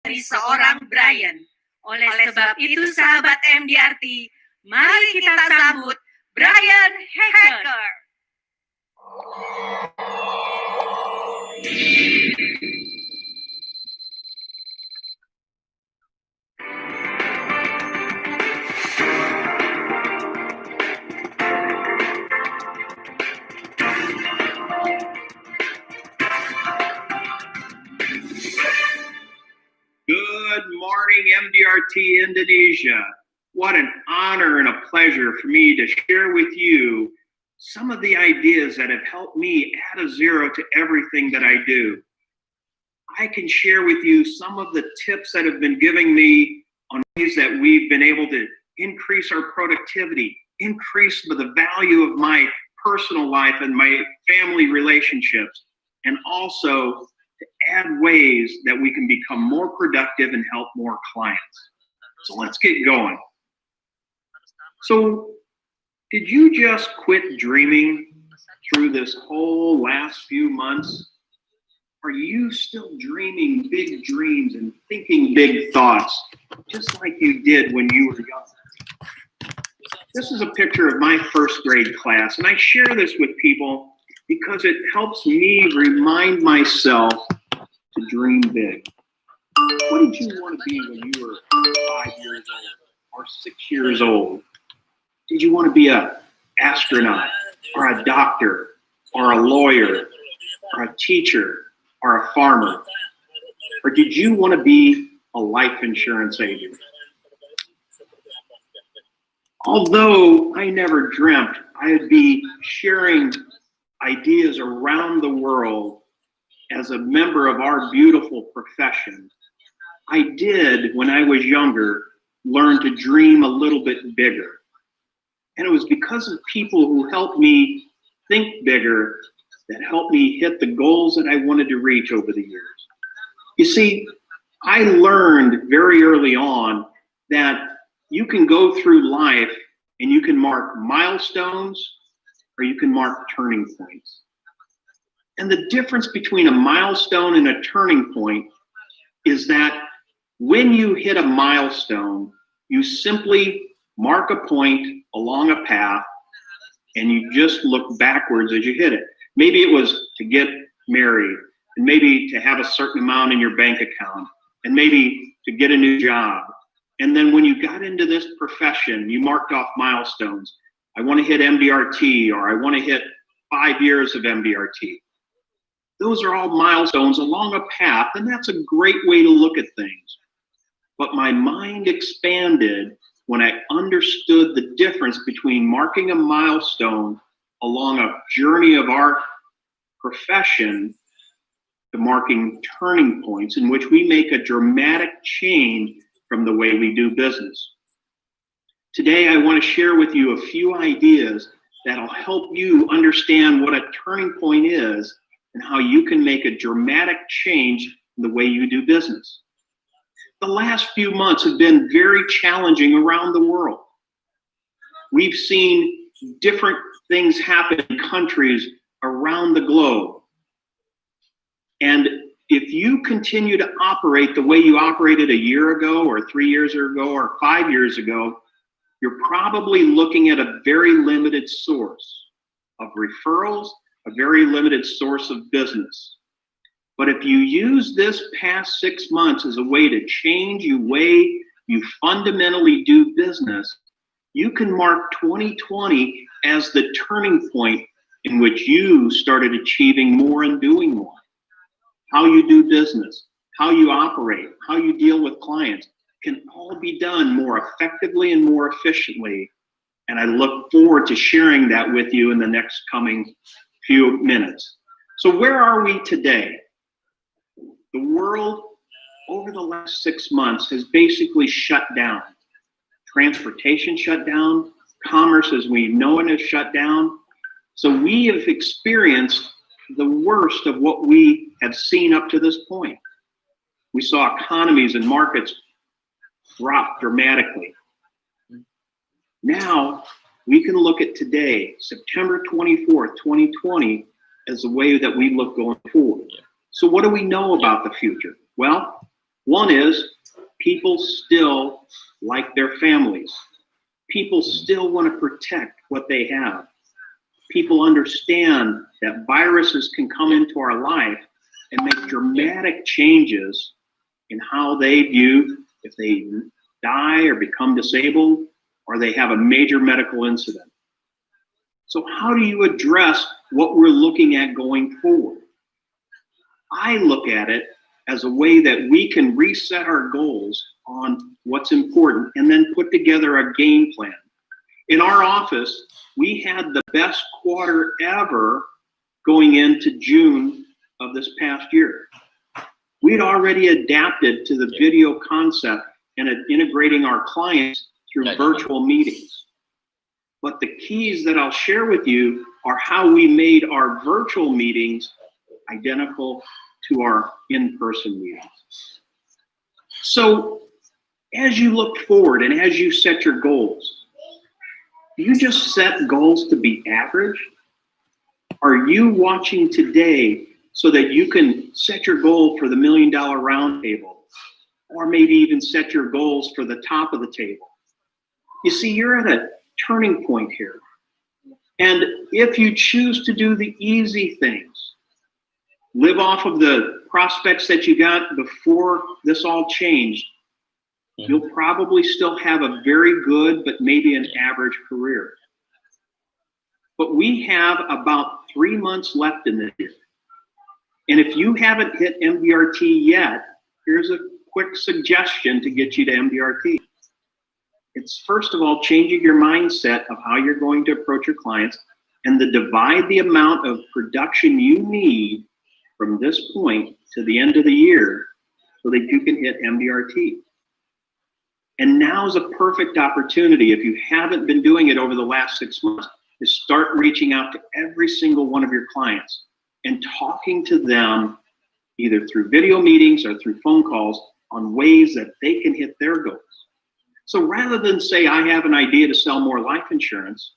dari seorang Brian. Oleh sebab itu, sahabat MDRT, mari kita sambut Brian Hacker. Good morning, MDRT Indonesia. What an honor and a pleasure for me to share with you some of the ideas that have helped me add a zero to everything that I do. I can share with you some of the tips that have been giving me on ways that we've been able to increase our productivity, increase the value of my personal life and my family relationships, and also to add ways that we can become more productive and help more clients. So let's get going. So did you just quit dreaming through this whole last few months? Are you still dreaming big dreams and thinking big thoughts, just like you did when you were young? This is a picture of my first grade class, and I share this with people because it helps me remind myself to dream big. What did you want to be when you were 5 years old or 6 years old? Did you want to be an astronaut or a doctor or a lawyer or a teacher or a farmer? Or did you want to be a life insurance agent? Although I never dreamt I'd be sharing ideas around the world as a member of our beautiful profession, I did, when I was younger, learn to dream a little bit bigger. And it was because of people who helped me think bigger that helped me hit the goals that I wanted to reach over the years. You see, I learned very early on that you can go through life and you can mark milestones or you can mark turning points. And the difference between a milestone and a turning point is that when you hit a milestone, you simply mark a point along a path and you just look backwards as you hit it. Maybe it was to get married, and maybe to have a certain amount in your bank account, and maybe to get a new job. And then when you got into this profession, you marked off milestones. I want to hit MDRT, or I want to hit 5 years of MDRT. Those are all milestones along a path, and that's a great way to look at things. But my mind expanded when I understood the difference between marking a milestone along a journey of our profession to marking turning points in which we make a dramatic change from the way we do business. Today, I want to share with you a few ideas that'll help you understand what a turning point is and how you can make a dramatic change in the way you do business. The last few months have been very challenging around the world. We've seen different things happen in countries around the globe. And if you continue to operate the way you operated a year ago or 3 years ago or 5 years ago, you're probably looking at a very limited source of referrals, a very limited source of business. But if you use this past 6 months as a way to change the way you fundamentally do business, you can mark 2020 as the turning point in which you started achieving more and doing more. How you do business, how you operate, how you deal with clients can all be done more effectively and more efficiently. And I look forward to sharing that with you in the next coming few minutes. So where are we today? The world over the last 6 months has basically shut down. Transportation shut down, commerce as we know it has shut down. So we have experienced the worst of what we have seen up to this point. We saw economies and markets drop dramatically. Now we can look at today, September 24th, 2020, as the way that we look going forward. So what do we know about the future? Well, One is people still like their families. People still want to protect what they have. People understand that viruses can come into our life and make dramatic changes in how they view if they die or become disabled or they have a major medical incident. So how do you address what we're looking at going forward? I look at it as a way that we can reset our goals on what's important and then put together a game plan. In our office, we had the best quarter ever going into June of this past year. We'd already adapted to the video concept and integrating our clients through virtual meetings. But the keys that I'll share with you are how we made our virtual meetings identical to our in-person meetings. So as you look forward and as you set your goals, do you just set goals to be average? Are you watching today so that you can set your goal for the $1 million round table, or maybe even set your goals for the top of the table? You see, you're at a turning point here. And if you choose to do the easy things, live off of the prospects that you got before this all changed, you'll probably still have a very good, but maybe an average career. But we have about 3 months left in this year. And if you haven't hit MDRT yet, here's a quick suggestion to get you to MDRT. It's first of all, changing your mindset of how you're going to approach your clients and to divide the amount of production you need from this point to the end of the year so that you can hit MDRT. And now's a perfect opportunity, if you haven't been doing it over the last 6 months, to start reaching out to every single one of your clients and talking to them either through video meetings or through phone calls on ways that they can hit their goals. So rather than say, I have an idea to sell more life insurance,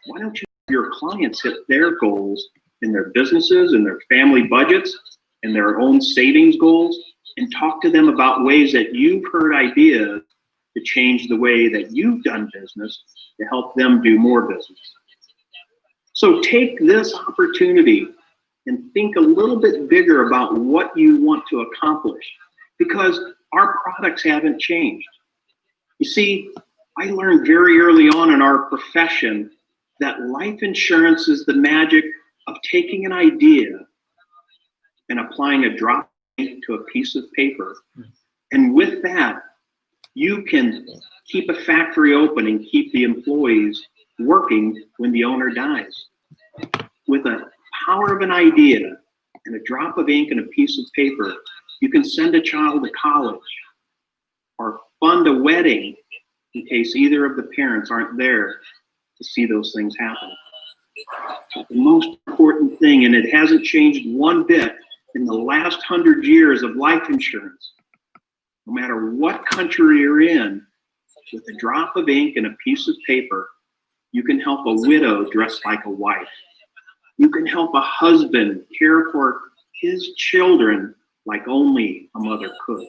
why don't you have your clients hit their goals in their businesses and their family budgets and their own savings goals, and talk to them about ways that you've heard ideas to change the way that you've done business to help them do more business. So take this opportunity and think a little bit bigger about what you want to accomplish, because our products haven't changed. You see, I learned very early on in our profession that life insurance is the magic of taking an idea and applying a drop to a piece of paper. And with that, you can keep a factory open and keep the employees working when the owner dies. With a power of an idea and a drop of ink and a piece of paper, you can send a child to college or fund a wedding in case either of the parents aren't there to see those things happen. But the most important thing, and it hasn't changed one bit in the last 100 years of life insurance, no matter what country you're in, with a drop of ink and a piece of paper, you can help a widow dress like a wife. You can help a husband care for his children like only a mother could.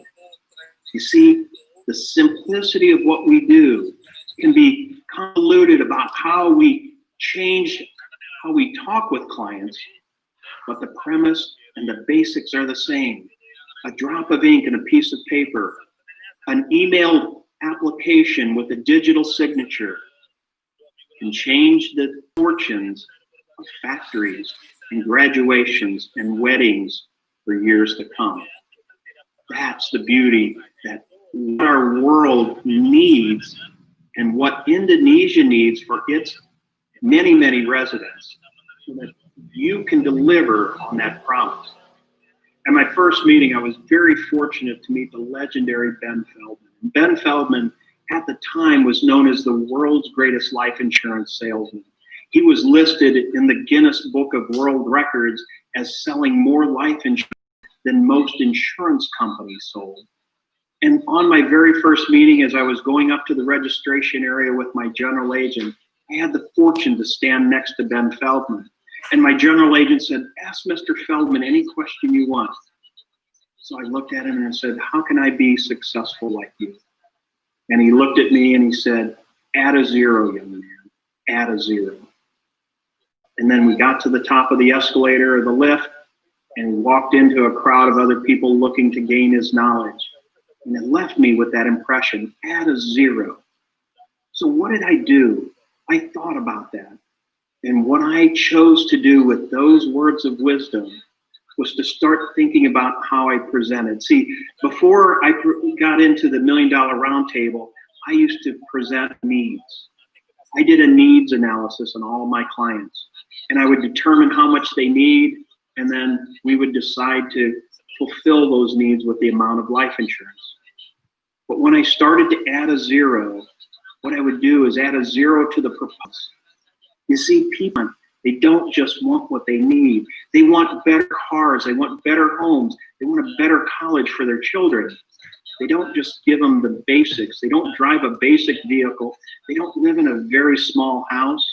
You see, the simplicity of what we do can be convoluted about how we change how we talk with clients, but the premise and the basics are the same. A drop of ink and a piece of paper, an emailed application with a digital signature can change the fortunes of factories and graduations and weddings for years to come. That's the beauty that what our world needs and what Indonesia needs for its many, many residents, so that you can deliver on that promise. At my first meeting, I was very fortunate to meet the legendary Ben Feldman. Ben Feldman, at the time, was known as the world's greatest life insurance salesman. He was listed in the Guinness Book of World Records as selling more life insurance than most insurance companies sold. And on my very first meeting, as I was going up to the registration area with my general agent, I had the fortune to stand next to Ben Feldman. And my general agent said, ask Mr. Feldman any question you want. So I looked at him and I said, how can I be successful like you? And he looked at me and he said, add a zero, young man, add a zero. And then we got to the top of the escalator or the lift and walked into a crowd of other people looking to gain his knowledge. And it left me with that impression, add a zero. So what did I do? I thought about that. And what I chose to do with those words of wisdom was to start thinking about how I presented. See, before I got into the $1 Million Roundtable, I used to present needs. I did a needs analysis on all of my clients, and I would determine how much they need, and then we would decide to fulfill those needs with the amount of life insurance. But when I started to add a zero, what I would do is add a zero to the purpose. You see, people, they don't just want what they need. They want better cars. They want better homes. They want a better college for their children. They don't just give them the basics. They don't drive a basic vehicle. They don't live in a very small house.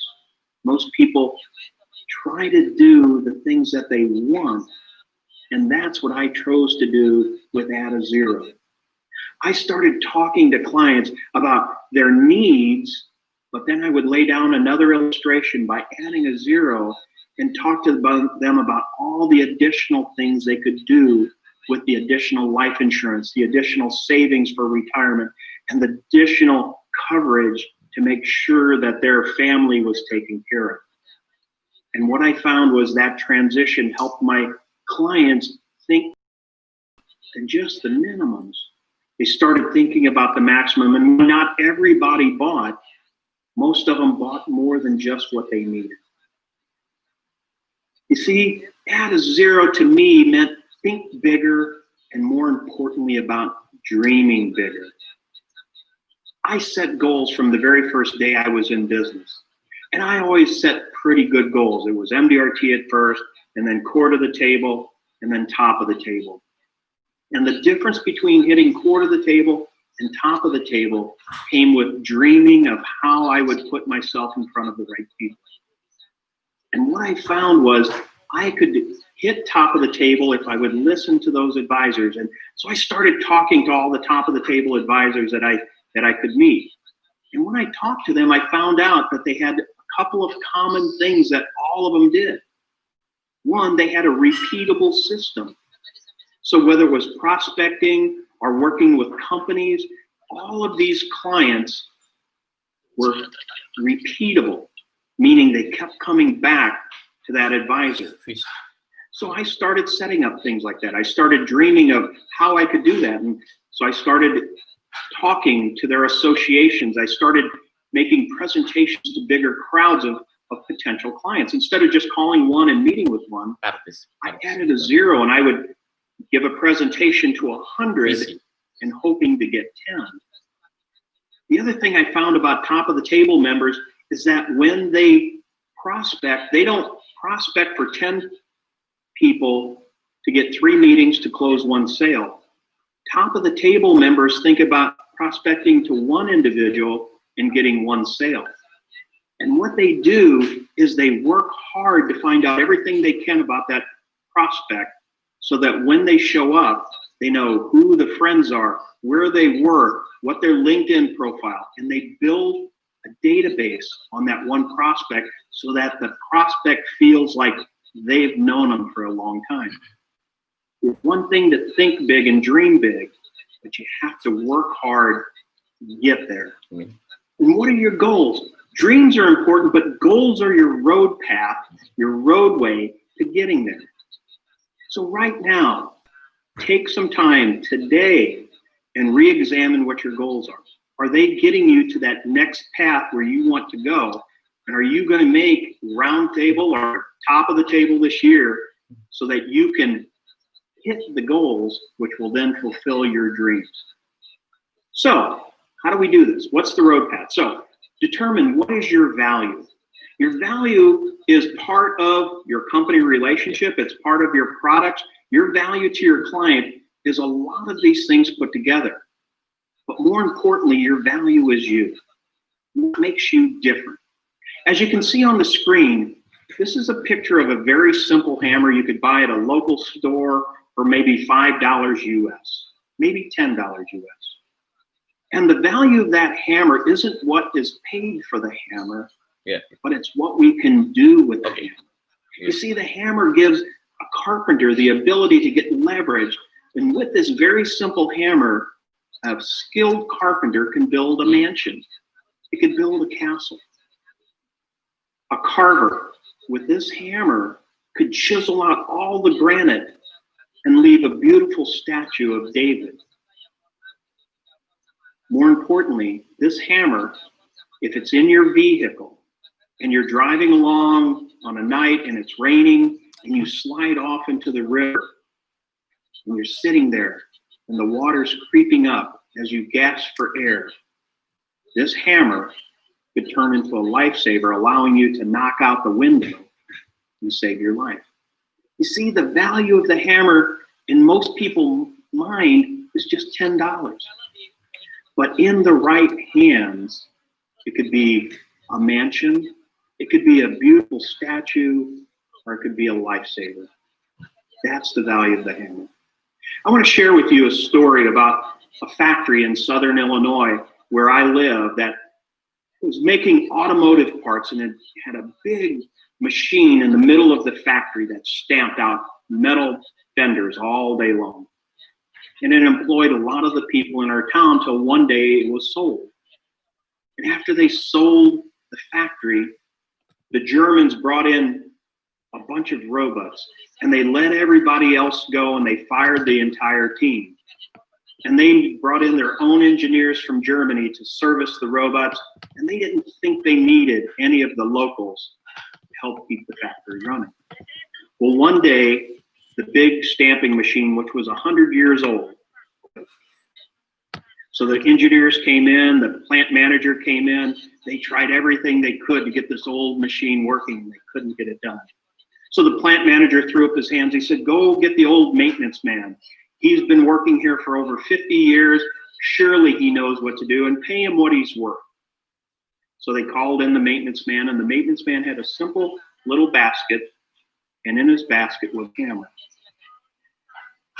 Most people try to do the things that they want, and that's what I chose to do with Add a Zero. I started talking to clients about their needs, but then I would lay down another illustration by adding a zero and talk to them about all the additional things they could do with the additional life insurance, the additional savings for retirement, and the additional coverage to make sure that their family was taken care of. And what I found was that transition helped my clients think than just the minimums. They started thinking about the maximum, and not everybody bought. Most of them bought more than just what they needed. You see, add a zero to me meant think bigger, and more importantly about dreaming bigger. I set goals from the very first day I was in business. And I always set pretty good goals. It was MDRT at first, and then core to the table, and then top of the table. And the difference between hitting core to the table and top of the table came with dreaming of how I would put myself in front of the right people. And what I found was I could hit top of the table if I would listen to those advisors. And so I started talking to all the top of the table advisors that I could meet. And when I talked to them, I found out that they had a couple of common things that all of them did. One, they had a repeatable system. So whether it was prospecting or working with companies, all of these clients were repeatable, meaning they kept coming back to that advisor. So I started setting up things like that. I started dreaming of how I could do that. And so I started talking to their associations. I started making presentations to bigger crowds of potential clients. Instead of just calling one and meeting with one, I added a zero, and I would give a presentation to 100 and hoping to get 10. The other thing I found about top of the table members is that when they prospect, they don't prospect for 10 people to get 3 meetings to close 1 sale. Top of the table members think about prospecting to 1 individual and getting 1 sale. And what they do is they work hard to find out everything they can about that prospect so that when they show up, they know who the friends are, where they work, what their LinkedIn profile, and they build a database on that one prospect so that the prospect feels like they've known them for a long time. It's one thing to think big and dream big, but you have to work hard to get there. And what are your goals? Dreams are important, but goals are your road path, your roadway to getting there. So right now, take some time today and re-examine what your goals are. Are they getting you to that next path where you want to go? And are you going to make round table or top of the table this year so that you can hit the goals, which will then fulfill your dreams? So how do we do this? What's the road path? So determine what is your value. Your value is part of your company relationship. It's part of your products. Your value to your client is a lot of these things put together. But more importantly, your value is you. What makes you different? As you can see on the screen, this is a picture of a very simple hammer you could buy at a local store for maybe $5 US, maybe $10 US. And the value of that hammer isn't what is paid for the hammer, but it's what we can do with the hammer. You see, the hammer gives a carpenter the ability to get leverage. And with this very simple hammer, a skilled carpenter can build a mansion. It can build a castle. A carver with this hammer could chisel out all the granite and leave a beautiful statue of David. More importantly, this hammer, if it's in your vehicle and you're driving along on a night and it's raining and you slide off into the river and you're sitting there and the water's creeping up as you gasp for air, this hammer could turn into a lifesaver, allowing you to knock out the window and save your life. You see, the value of the hammer in most people's mind is just $10. But in the right hands, it could be a mansion, it could be a beautiful statue, or it could be a lifesaver. That's the value of the hammer. I want to share with you a story about a factory in southern Illinois where I live that was making automotive parts, and it had a big machine in the middle of the factory that stamped out metal fenders all day long. And it employed a lot of the people in our town till one day it was sold. And after they sold the factory, the Germans brought in a bunch of robots and they let everybody else go and they fired the entire team. And they brought in their own engineers from Germany to service the robots, and they didn't think they needed any of the locals to help keep the factory running. Well, one day, the big stamping machine, which was 100 years old. So the engineers came in, the plant manager came in, they tried everything they could to get this old machine working, and they couldn't get it done. So the plant manager threw up his hands. He said, "Go get the old maintenance man. He's been working here for over 50 years. Surely he knows what to do, and pay him what he's worth." So they called in the maintenance man, and the maintenance man had a simple little basket, and in his basket was a hammer.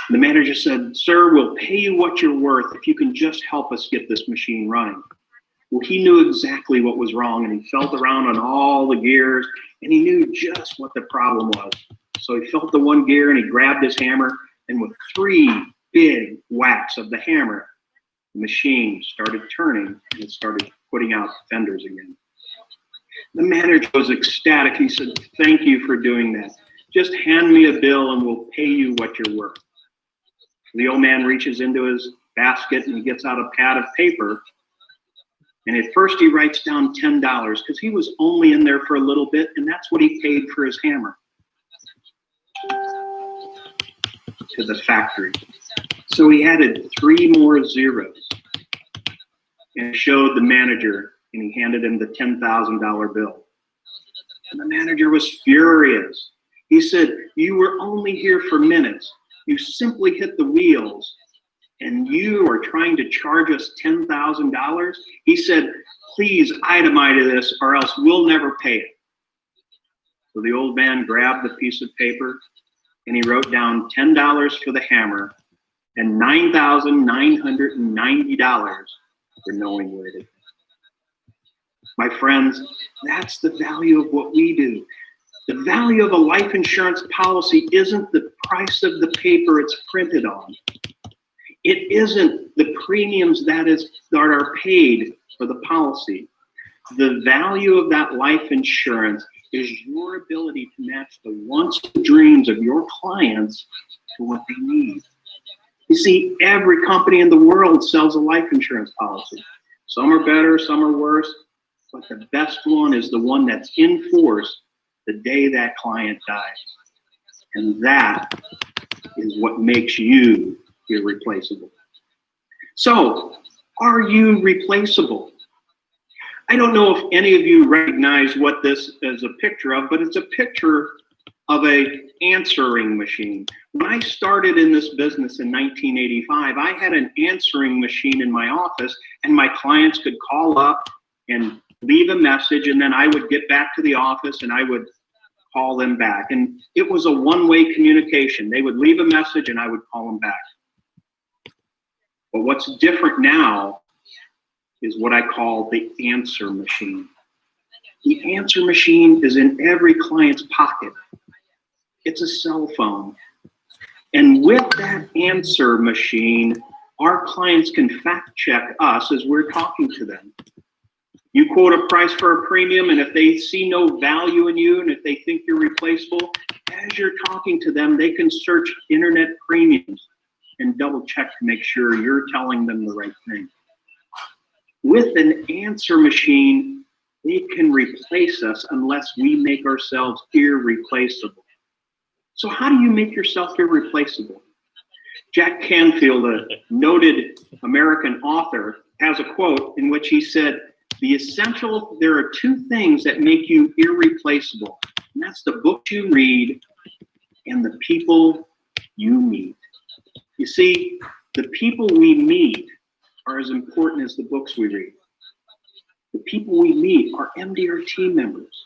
The manager said, "Sir, we'll pay you what you're worth if you can just help us get this machine running." Well, he knew exactly what was wrong, and he felt around on all the gears, and he knew just what the problem was. So he felt the one gear, and he grabbed his hammer, and with 3 big whacks of the hammer, the machine started turning, and it started putting out fenders again. The manager was ecstatic. He said, "Thank you for doing that. Just hand me a bill, and we'll pay you what you're worth." The old man reaches into his basket and he gets out a pad of paper. And at first he writes down $10 because he was only in there for a little bit, and that's what he paid for his hammer to the factory. So he added 3 more zeros and showed the manager, and he handed him the $10,000 bill. And the manager was furious. He said, "You were only here for minutes. You simply hit the wheels, and you are trying to charge us $10,000? He said, "Please itemize this or else we'll never pay it." So the old man grabbed the piece of paper and he wrote down $10 for the hammer and $9,990 for knowing where it is. My friends, that's the value of what we do. The value of a life insurance policy isn't the price of the paper it's printed on. It isn't the premiums that are paid for the policy. The value of that life insurance is your ability to match the wants and dreams of your clients to what they need. You see, every company in the world sells a life insurance policy. Some are better, some are worse, but the best one is the one that's in force the day that client dies. And that is what makes you irreplaceable. So, are you replaceable? I don't know if any of you recognize what this is a picture of, but it's a picture of an answering machine. When I started in this business in 1985, I had an answering machine in my office, and my clients could call up and leave a message, and then I would get back to the office and I would call them back. And it was a one-way communication. They would leave a message and I would call them back. But what's different now is what I call the answer machine. The answer machine is in every client's pocket. It's a cell phone. And with that answer machine, our clients can fact check us as we're talking to them. You quote a price for a premium, and if they see no value in you, and if they think you're replaceable, as you're talking to them, they can search internet premiums and double check to make sure you're telling them the right thing. With an answer machine, they can replace us unless we make ourselves irreplaceable. So how do you make yourself irreplaceable? Jack Canfield, a noted American author, has a quote in which he said, there are two things that make you irreplaceable, and that's the books you read and the people you meet. You see, the people we meet are as important as the books we read. The people we meet are MDRT members.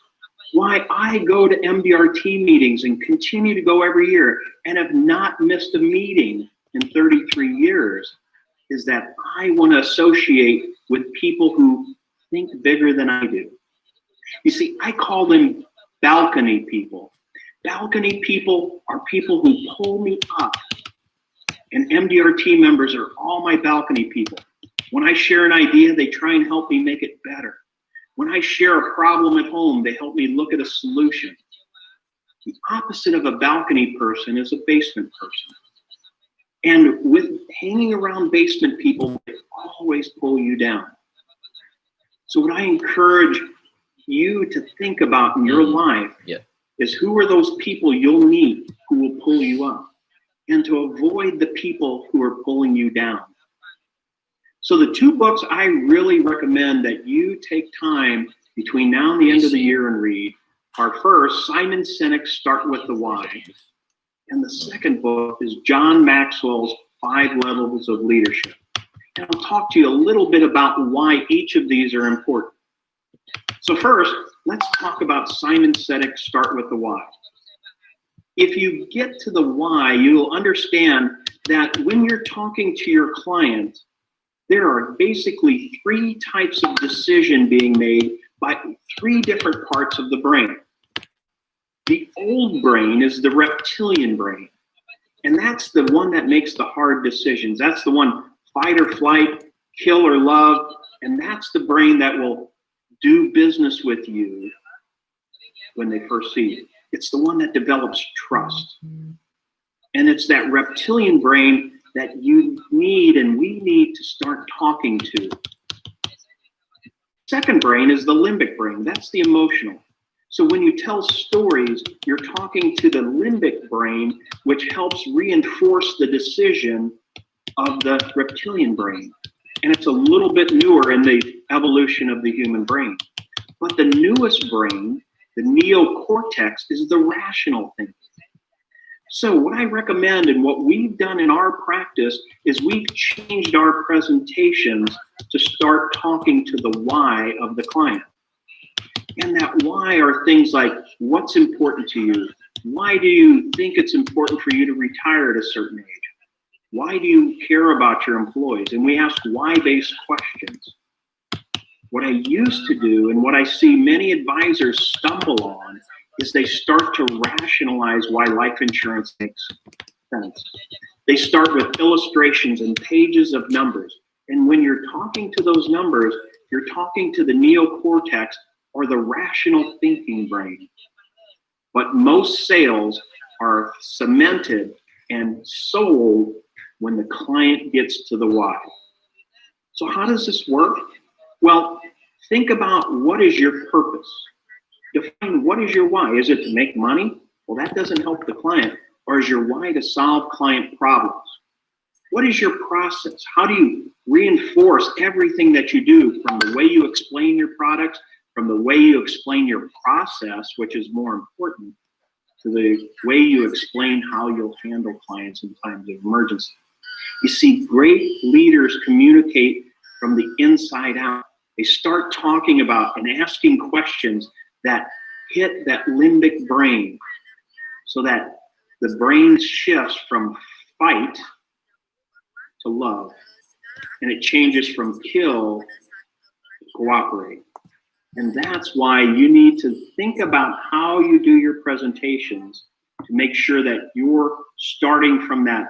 Why I go to MDRT meetings and continue to go every year and have not missed a meeting in 33 years is that I want to associate with people who think bigger than I do. You see, I call them balcony people. Balcony people are people who pull me up. And MDRT members are all my balcony people. When I share an idea, they try and help me make it better. When I share a problem at home, they help me look at a solution. The opposite of a balcony person is a basement person. And with hanging around basement people, they always pull you down. So what I encourage you to think about in your life is who are those people you'll meet who will pull you up, and to avoid the people who are pulling you down. So the two books I really recommend that you take time between now and the end of the year and read are first, Simon Sinek's Start with the Why. And the second book is John Maxwell's 5 Levels of Leadership. And I'll talk to you a little bit about why each of these are important. So first, let's talk about Simon Sinek's Start with the Why. If you get to the why, you'll understand that when you're talking to your client, there are basically 3 types of decision being made by 3 different parts of the brain. The old brain is the reptilian brain, and that's the one that makes the hard decisions. That's the one, fight or flight, kill or love, and that's the brain that will do business with you when they first see you. It's the one that develops trust. And it's that reptilian brain that you need and we need to start talking to. Second brain is the limbic brain. That's the emotional. So when you tell stories, you're talking to the limbic brain, which helps reinforce the decision of the reptilian brain. And it's a little bit newer in the evolution of the human brain. But the newest brain, the neocortex, is the rational thinking. So what I recommend and what we've done in our practice is we've changed our presentations to start talking to the why of the client. And that why are things like, what's important to you? Why do you think it's important for you to retire at a certain age? Why do you care about your employees? And we ask why-based questions. What I used to do and what I see many advisors stumble on is they start to rationalize why life insurance makes sense. They start with illustrations and pages of numbers. And when you're talking to those numbers, you're talking to the neocortex or the rational thinking brain. But most sales are cemented and sold when the client gets to the why. So how does this work? Well, think about what is your purpose. Define what is your why. Is it to make money? Well, that doesn't help the client. Or is your why to solve client problems? What is your process? How do you reinforce everything that you do, from the way you explain your products, from the way you explain your process, which is more important, to the way you explain how you'll handle clients in times of emergency? You see, great leaders communicate from the inside out. They start talking about and asking questions that hit that limbic brain so that the brain shifts from fight to love, and it changes from kill to cooperate. And that's why you need to think about how you do your presentations to make sure that you're starting from that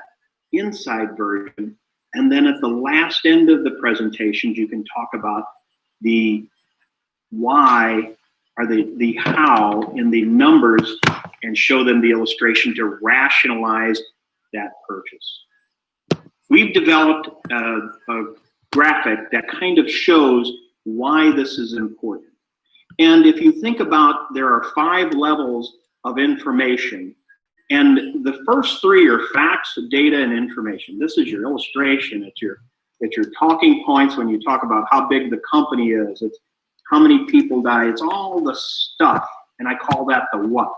inside version. And then at the last end of the presentations, you can talk about the why or the how in the numbers and show them the illustration to rationalize that purchase. We've developed a graphic that kind of shows why this is important. And if you think about, there are 5 levels of information, and the first 3 are facts, data, and information. This is your illustration. It's your talking points when you talk about how big the company is. It's how many people die. It's all the stuff, and I call that the what.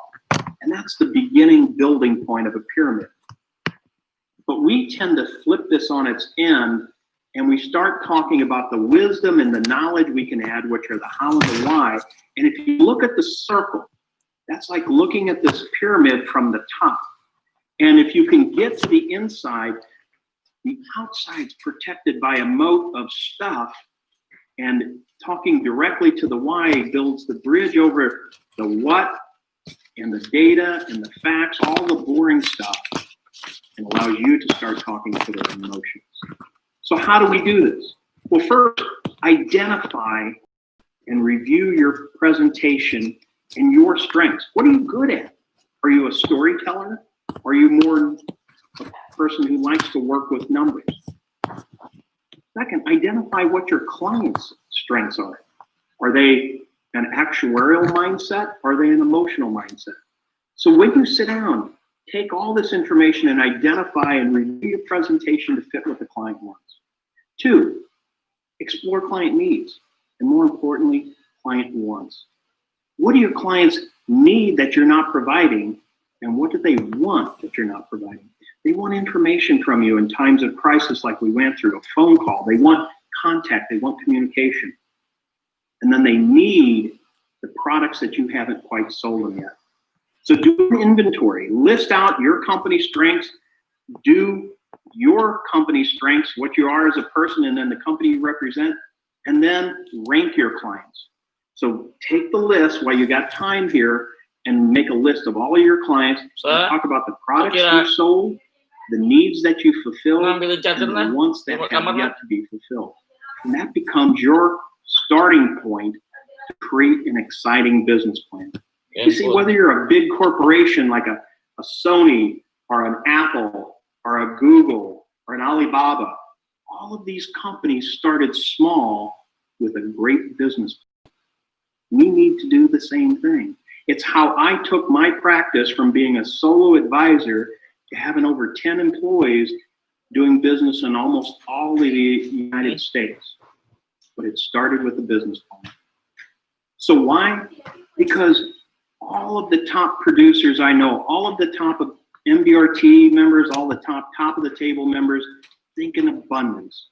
And that's the beginning building point of a pyramid. But we tend to flip this on its end, and we start talking about the wisdom and the knowledge we can add, which are the how and the why. And if you look at the circle, that's like looking at this pyramid from the top. And if you can get to the inside, the outside's protected by a moat of stuff, and talking directly to the why builds the bridge over the what and the data and the facts, all the boring stuff, and allows you to start talking to their emotions. So how do we do this? Well, first, identify and review your presentation and your strengths. What are you good at? Are you a storyteller? Are you more a person who likes to work with numbers? Second, identify what your clients' strengths are. Are they an actuarial mindset? Are they an emotional mindset? So when you sit down, take all this information and identify and review your presentation to fit what the client wants. 2, explore client needs, and more importantly, client wants. What do your clients need that you're not providing, and what do they want that you're not providing? They want information from you in times of crisis like we went through, a phone call. They want contact, they want communication. And then they need the products that you haven't quite sold them yet. So do an inventory, list out your company strengths, do your company strengths, what you are as a person, and then the company you represent, and then rank your clients. So take the list while you got time here and make a list of all of your clients, and talk about the products you sold, the needs that you fulfill, and the ones that have yet to be fulfilled. And that becomes your starting point to create an exciting business plan. You see, whether you're a big corporation like a Sony or an Apple or a Google or an Alibaba, all of these companies started small with a great business plan. We need to do the same thing. It's how I took my practice from being a solo advisor to having over 10 employees doing business in almost all of the United States. But it started with a business plan. So why? Because all of the top producers I know, all of the top of MDRT members, all the top of the table members think in abundance.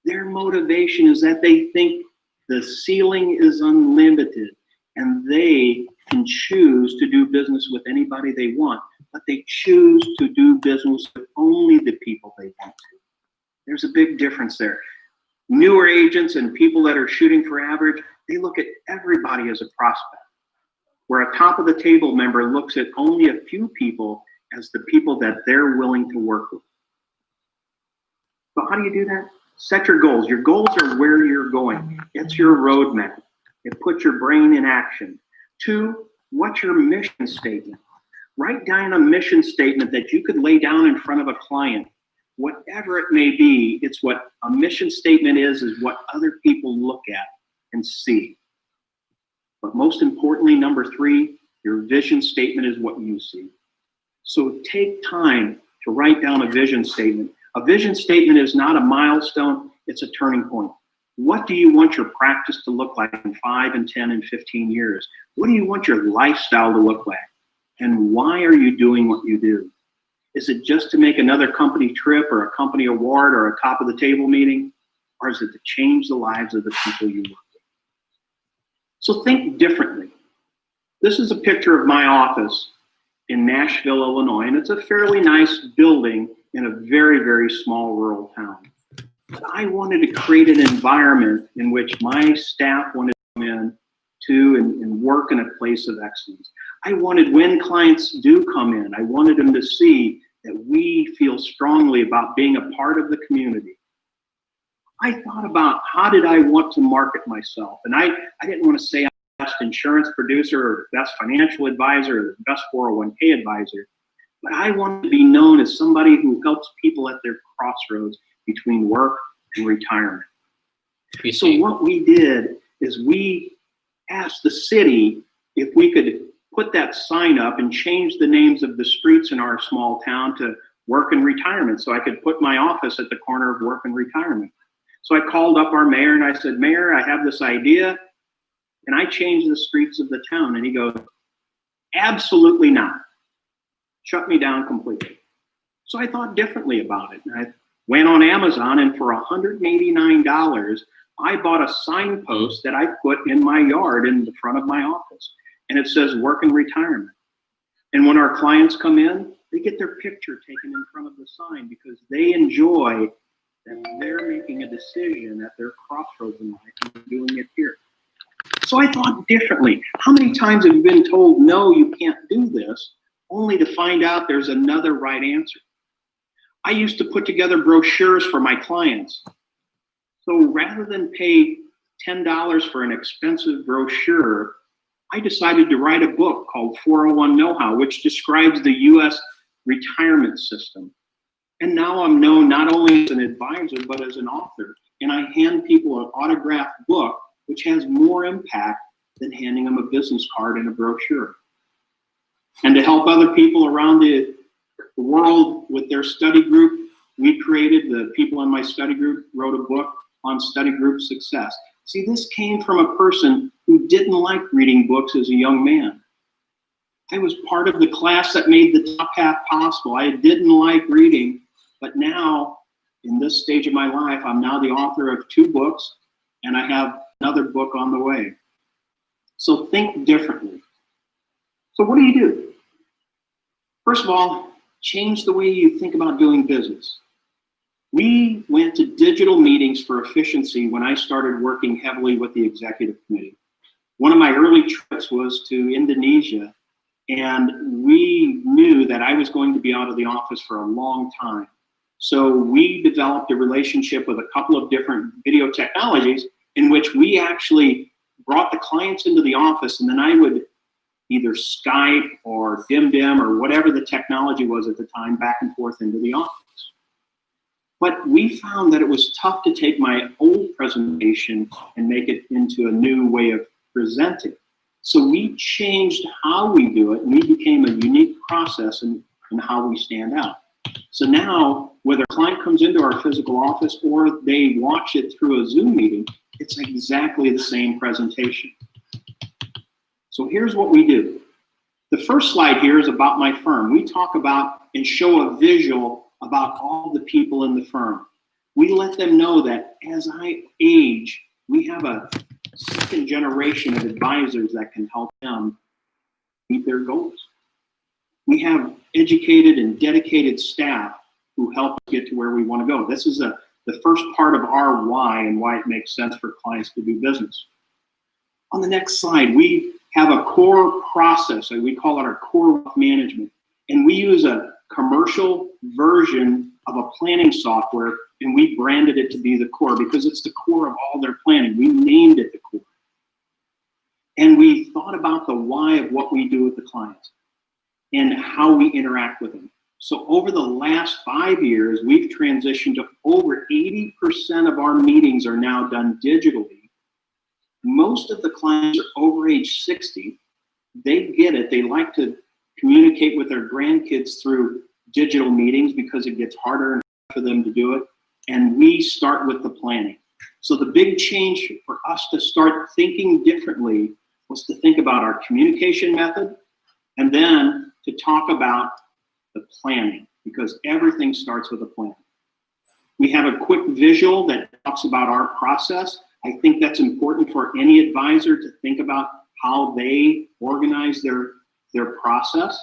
Their motivation is that they think the ceiling is unlimited and they can choose to do business with anybody they want, but they choose to do business with only the people they want to. There's a big difference there. Newer agents and people that are shooting for average, they look at everybody as a prospect, where a top of the table member looks at only a few people as the people that they're willing to work with. So how do you do that? Set your goals. Your goals are where you're going. It's your roadmap. It puts your brain in action. 2, what's your mission statement? Write down a mission statement that you could lay down in front of a client. Whatever it may be, it's what a mission statement is what other people look at and see. But most importantly, number 3, your vision statement is what you see. So take time to write down a vision statement. A vision statement is not a milestone, it's a turning point. What do you want your practice to look like in 5 and 10 and 15 years? What do you want your lifestyle to look like? And why are you doing what you do? Is it just to make another company trip or a company award or a top of the table meeting? Or is it to change the lives of the people you work with? So think differently. This is a picture of my office in Nashville, Illinois, and it's a fairly nice building in a very, very small rural town. But I wanted to create an environment in which my staff wanted to come in to and work in a place of excellence. I wanted, when clients do come in, I wanted them to see that we feel strongly about being a part of the community. I thought about how did I want to market myself, and I didn't want to say I'm the best insurance producer or the best financial advisor or the best 401k advisor, but I wanted to be known as somebody who helps people at their crossroads between work and retirement. So what we did is we asked the city if we could put that sign up and change the names of the streets in our small town to work and retirement, so I could put my office at the corner of work and retirement. So I called up our mayor and I said, Mayor, I have this idea. Can I change the streets of the town? And he goes, absolutely not. Shut me down completely. So I thought differently about it. And I went on Amazon, and for $189, I bought a signpost that I put in my yard in the front of my office. And it says work and retirement. And when our clients come in, they get their picture taken in front of the sign because they enjoy that they're making a decision at their crossroads in life and doing it here. So I thought differently. How many times have you been told, no, you can't do this, only to find out there's another right answer? I used to put together brochures for my clients. So rather than pay $10 for an expensive brochure, I decided to write a book called 401 Know-How, which describes the U.S. retirement system. And now I'm known not only as an advisor, but as an author. And I hand people an autographed book, which has more impact than handing them a business card and a brochure. And to help other people around the world with their study group, we created, the people in my study group wrote a book on study group success. See, this came from a person who didn't like reading books as a young man. I was part of the class that made the top half possible. I didn't like reading, but now, in this stage of my life, I'm now the author of 2 books, and I have another book on the way. So think differently. So what do you do? First of all, change the way you think about doing business. We went to digital meetings for efficiency when I started working heavily with the executive committee. One of my early trips was to Indonesia, and we knew that I was going to be out of the office for a long time. So we developed a relationship with a couple of different video technologies in which we actually brought the clients into the office, and then I would either Skype or DimDim or whatever the technology was at the time back and forth into the office. But we found that it was tough to take my old presentation and make it into a new way of presenting. So we changed how we do it, and we became a unique process in how we stand out. So now, whether a client comes into our physical office or they watch it through a Zoom meeting, it's exactly the same presentation. So here's what we do. The first slide here is about my firm. We talk about and show a visual about all the people in the firm. We let them know that as I age, we have a second generation of advisors that can help them meet their goals. We have educated and dedicated staff who help us get to where we want to go. This is the first part of our why and why it makes sense for clients to do business. On the next slide, we have a core process, and we call it our core wealth management. And we use a commercial version of a planning software, and we branded it to be the core because it's the core of all their planning. We named it the core. And we thought about the why of what we do with the clients and how we interact with them. So over the last 5 years, we've transitioned to over 80% of our meetings are now done digitally. Most of the clients are over age 60. They get it. They like to communicate with their grandkids through digital meetings because it gets harder for them to do it. And we start with the planning. So the big change for us to start thinking differently was to think about our communication method and then to talk about the planning, because everything starts with a plan. We have a quick visual that talks about our process. I think that's important for any advisor to think about how they organize their process.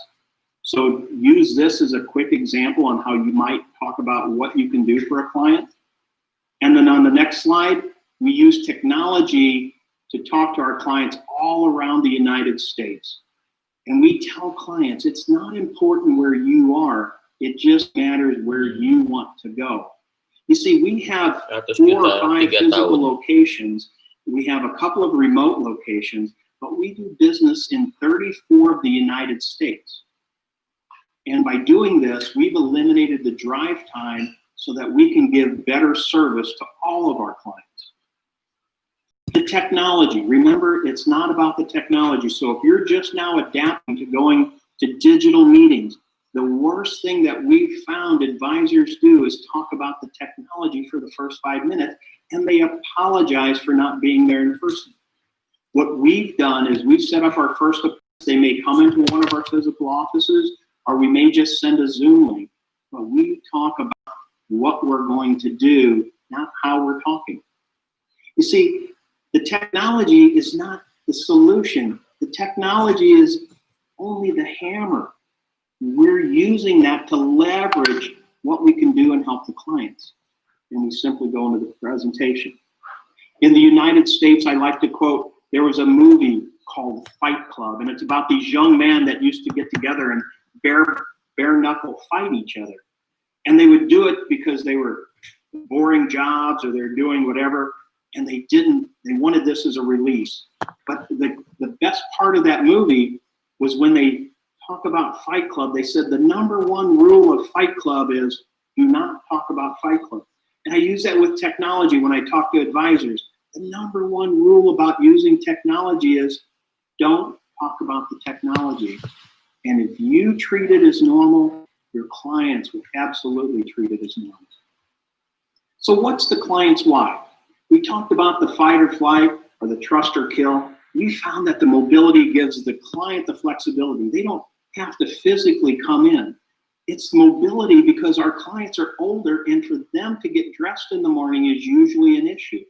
So use this as a quick example on how you might talk about what you can do for a client. And then on the next slide, we use technology to talk to our clients all around the United States. And we tell clients, it's not important where you are, it just matters where you want to go. You see, we have 4 or 5 physical locations. We have a couple of remote locations, but we do business in 34 of the United States. And by doing this, we've eliminated the drive time so that we can give better service to all of our clients. The technology, remember, it's not about the technology. So if you're just now adapting to going to digital meetings, the worst thing that we've found advisors do is talk about the technology for the first 5 minutes, and they apologize for not being there in person. What we've done is we've set up our first appointments. They may come into one of our physical offices, or we may just send a Zoom link. But we talk about what we're going to do, not how we're talking. You see, the technology is not the solution. The technology is only the hammer. We're using that to leverage what we can do and help the clients. And we simply go into the presentation. In the United States, I like to quote, there was a movie called Fight Club, and it's about these young men that used to get together and bare knuckle fight each other. And they would do it because they were boring jobs or they're doing whatever, and they wanted this as a release. But the best part of that movie was when they talk about Fight Club, they said the #1 rule of Fight Club is do not talk about Fight Club. And I use that with technology when I talk to advisors. The #1 rule about using technology is don't talk about the technology. And if you treat it as normal, your clients will absolutely treat it as normal. So what's the client's why? We talked about the fight or flight or the trust or kill. We found that the mobility gives the client the flexibility. They don't have to physically come in. It's mobility because our clients are older, and for them to get dressed in the morning is usually an issue.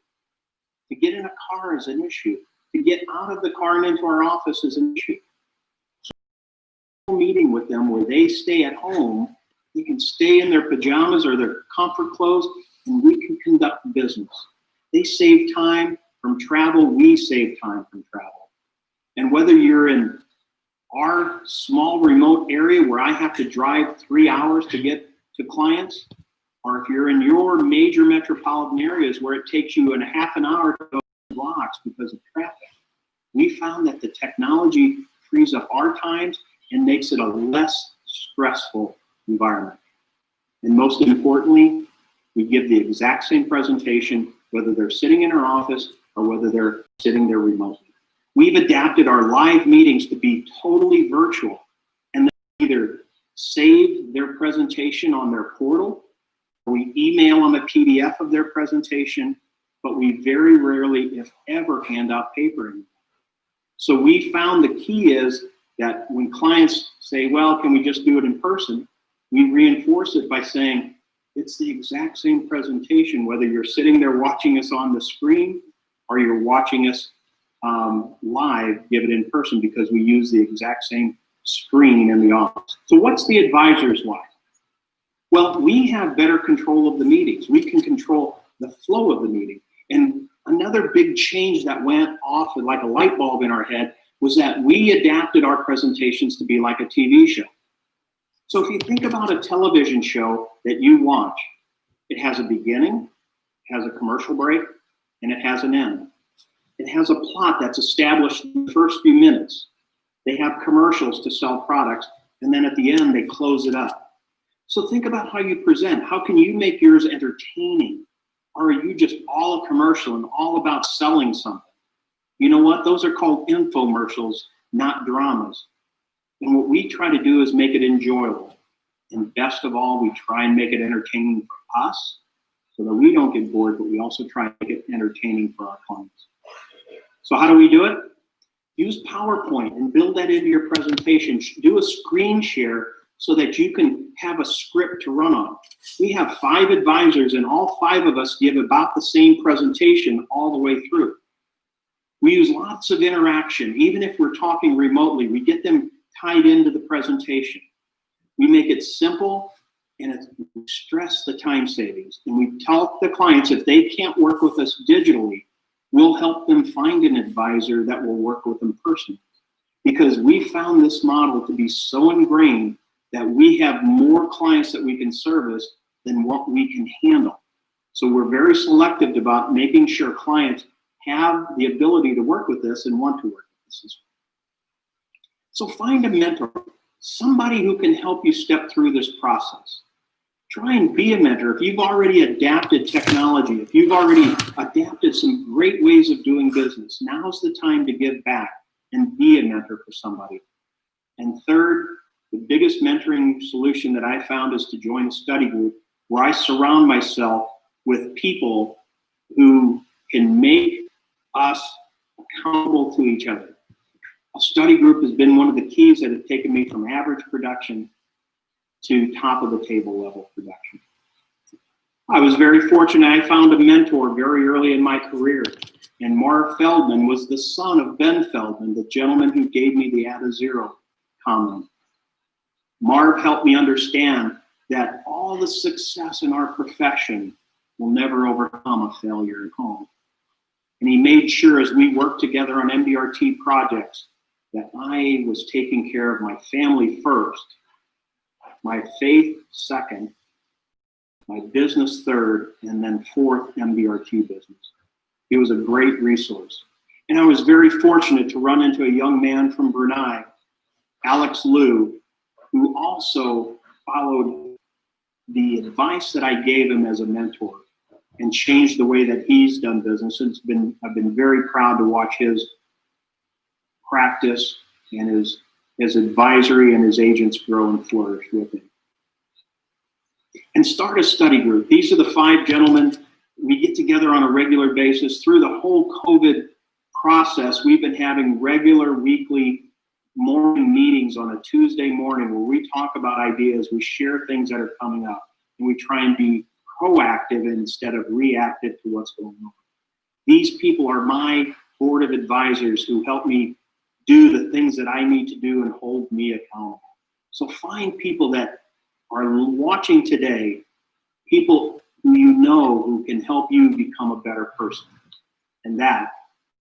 To get in a car is an issue. To get out of the car and into our office is an issue. So meeting with them where they stay at home, they can stay in their pajamas or their comfort clothes, and we can conduct business. They save time from travel, we save time from travel. And whether you're in our small remote area where I have to drive 3 hours to get to clients, or if you're in your major metropolitan areas where it takes you a half an hour to go blocks because of traffic, we found that the technology frees up our times and makes it a less stressful environment. And most importantly, we give the exact same presentation, whether they're sitting in our office or whether they're sitting there remotely. We've adapted our live meetings to be totally virtual, and they either save their presentation on their portal, or we email them a PDF of their presentation, but we very rarely, if ever, hand out paper anymore. So we found the key is that when clients say, well, can we just do it in person? We reinforce it by saying, it's the exact same presentation, whether you're sitting there watching us on the screen or you're watching us live, give it in person, because we use the exact same screen in the office. So what's the advisor's why? Well, we have better control of the meetings. We can control the flow of the meeting. And another big change that went off like a light bulb in our head was that we adapted our presentations to be like a TV show. So if you think about a television show that you watch, it has a beginning, it has a commercial break, and it has an end. It has a plot that's established in the first few minutes. They have commercials to sell products, and then at the end, they close it up. So think about how you present. How can you make yours entertaining? Or are you just all a commercial and all about selling something? You know what? Those are called infomercials, not dramas. And what we try to do is make it enjoyable. And best of all, we try and make it entertaining for us so that we don't get bored, but we also try and make it entertaining for our clients. So how do we do it? Use PowerPoint and build that into your presentation. Do a screen share so that you can have a script to run on. We have 5 advisors, and all 5 of us give about the same presentation all the way through. We use lots of interaction. Even if we're talking remotely, we get them tied into the presentation. We make it simple and we stress the time savings. And we tell the clients if they can't work with us digitally, we'll help them find an advisor that will work with them personally. Because we found this model to be so ingrained that we have more clients that we can service than what we can handle. So we're very selective about making sure clients have the ability to work with us and want to work with us as well. So find a mentor, somebody who can help you step through this process. Try and be a mentor. If you've already adapted technology, if you've already adapted some great ways of doing business, now's the time to give back and be a mentor for somebody. And third, the biggest mentoring solution that I found is to join a study group where I surround myself with people who can make us accountable to each other. A study group has been one of the keys that have taken me from average production to top of the table level production. I was very fortunate. I found a mentor very early in my career, and Marv Feldman was the son of Ben Feldman, the gentleman who gave me the Add a Zero comment. Marv helped me understand that all the success in our profession will never overcome a failure at home. And he made sure as we worked together on MDRT projects that I was taking care of my family first, my faith second, my business third, and then fourth, MDRT business. He was a great resource. And I was very fortunate to run into a young man from Brunei, Alex Liu, who also followed the advice that I gave him as a mentor and changed the way that he's done business. I've been very proud to watch his practice and his advisory and his agents grow and flourish with him. And start a study group. These are the 5 gentlemen. We get together on a regular basis. Through the whole COVID process, we've been having regular weekly morning meetings on a Tuesday morning where we talk about ideas, we share things that are coming up, and we try and be proactive instead of reactive to what's going on. These people are my board of advisors who help me do the things that I need to do and hold me accountable. So find people that are watching today, people who you know who can help you become a better person. And that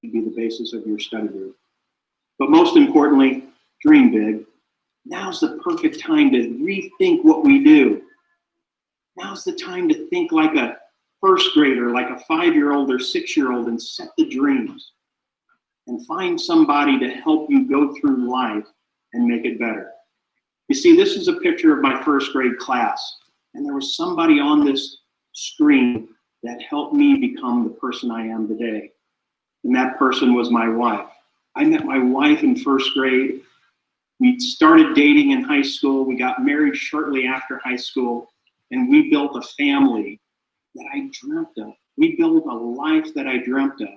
should be the basis of your study group. But most importantly, dream big. Now's the perfect time to rethink what we do. Now's the time to think like a first grader, like a 5-year-old or 6-year-old, and set the dreams. And find somebody to help you go through life and make it better. You see, this is a picture of my first grade class. And there was somebody on this screen that helped me become the person I am today. And that person was my wife. I met my wife in first grade. We started dating in high school. We got married shortly after high school. And we built a family that I dreamt of. We built a life that I dreamt of.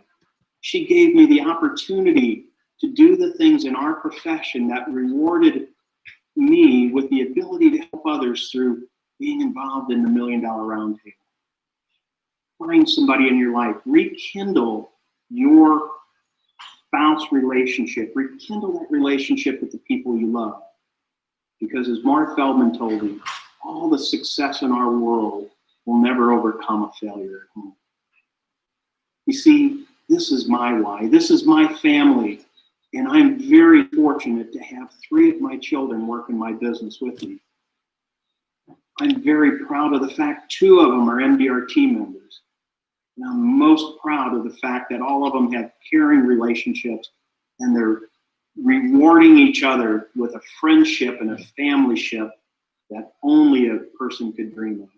She gave me the opportunity to do the things in our profession that rewarded me with the ability to help others through being involved in the $1 Million Roundtable. Find somebody in your life. Rekindle your spouse relationship. Rekindle that relationship with the people you love. Because as Marv Feldman told me, all the success in our world will never overcome a failure at home. You see, this is my why. This is my family. And I'm very fortunate to have 3 of my children work in my business with me. I'm very proud of the fact 2 of them are MDRT members. And I'm most proud of the fact that all of them have caring relationships and they're rewarding each other with a friendship and a familyship that only a person could dream of.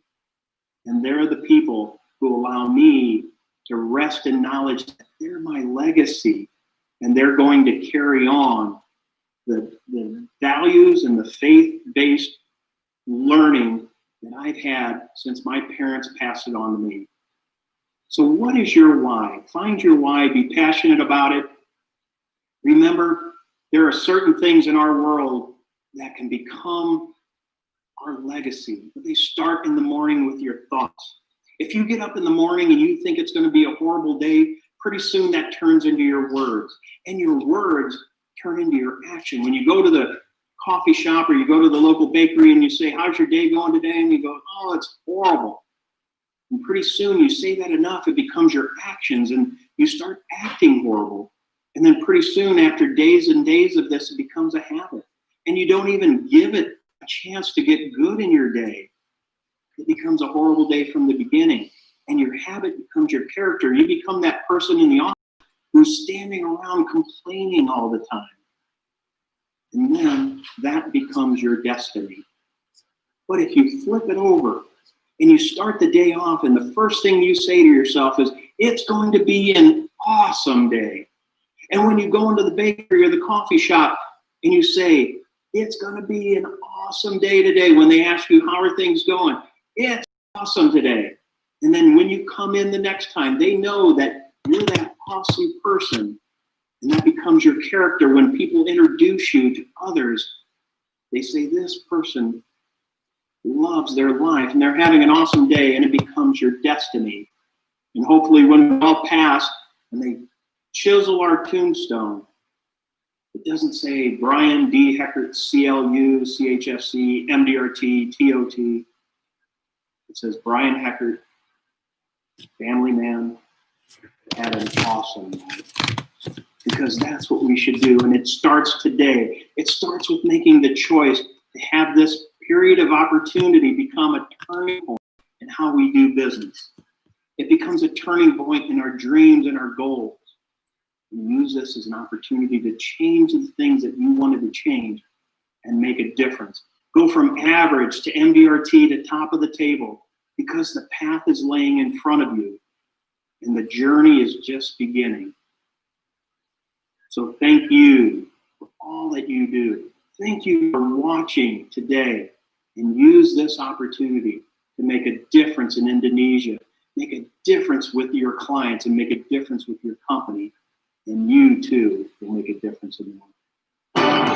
And they're the people who allow me to rest in knowledge that they're my legacy and they're going to carry on the values and the faith-based learning that I've had since my parents passed it on to me. So what is your why? Find your why, be passionate about it. Remember, there are certain things in our world that can become our legacy. They start in the morning with your thoughts. If you get up in the morning and you think it's going to be a horrible day, Pretty soon that turns into your words, and your words turn into your action. When you go to the coffee shop or you go to the local bakery and you say, how's your day going today? And you go, oh, it's horrible. And pretty soon you say that enough, it becomes your actions and you start acting horrible. And then pretty soon, after days and days of this, it becomes a habit. And you don't even give it a chance to get good in your day. It becomes a horrible day from the beginning. And your habit becomes your character. You become that person in the office who's standing around complaining all the time. And then that becomes your destiny. But if you flip it over and you start the day off and the first thing you say to yourself is, it's going to be an awesome day. And when you go into the bakery or the coffee shop and you say, it's going to be an awesome day today, when they ask you, how are things going? It's awesome today. And then when you come in the next time, they know that you're that awesome person. And that becomes your character. When people introduce you to others, they say, this person loves their life and they're having an awesome day, and it becomes your destiny. And hopefully when we all pass and they chisel our tombstone, it doesn't say Brian D. Heckert, CLU, CHFC, MDRT, TOT. It says Brian Heckert, family man, had an awesome life. Because that's what we should do. And it starts today. It starts with making the choice to have this period of opportunity become a turning point in how we do business. It becomes a turning point in our dreams and our goals. And use this as an opportunity to change the things that you wanted to change and make a difference. Go from average to MDRT to top of the table, because the path is laying in front of you and the journey is just beginning. So thank you for all that you do. Thank you for watching today, and use this opportunity to make a difference in Indonesia, make a difference with your clients, and make a difference with your company. And you too will make a difference in the world.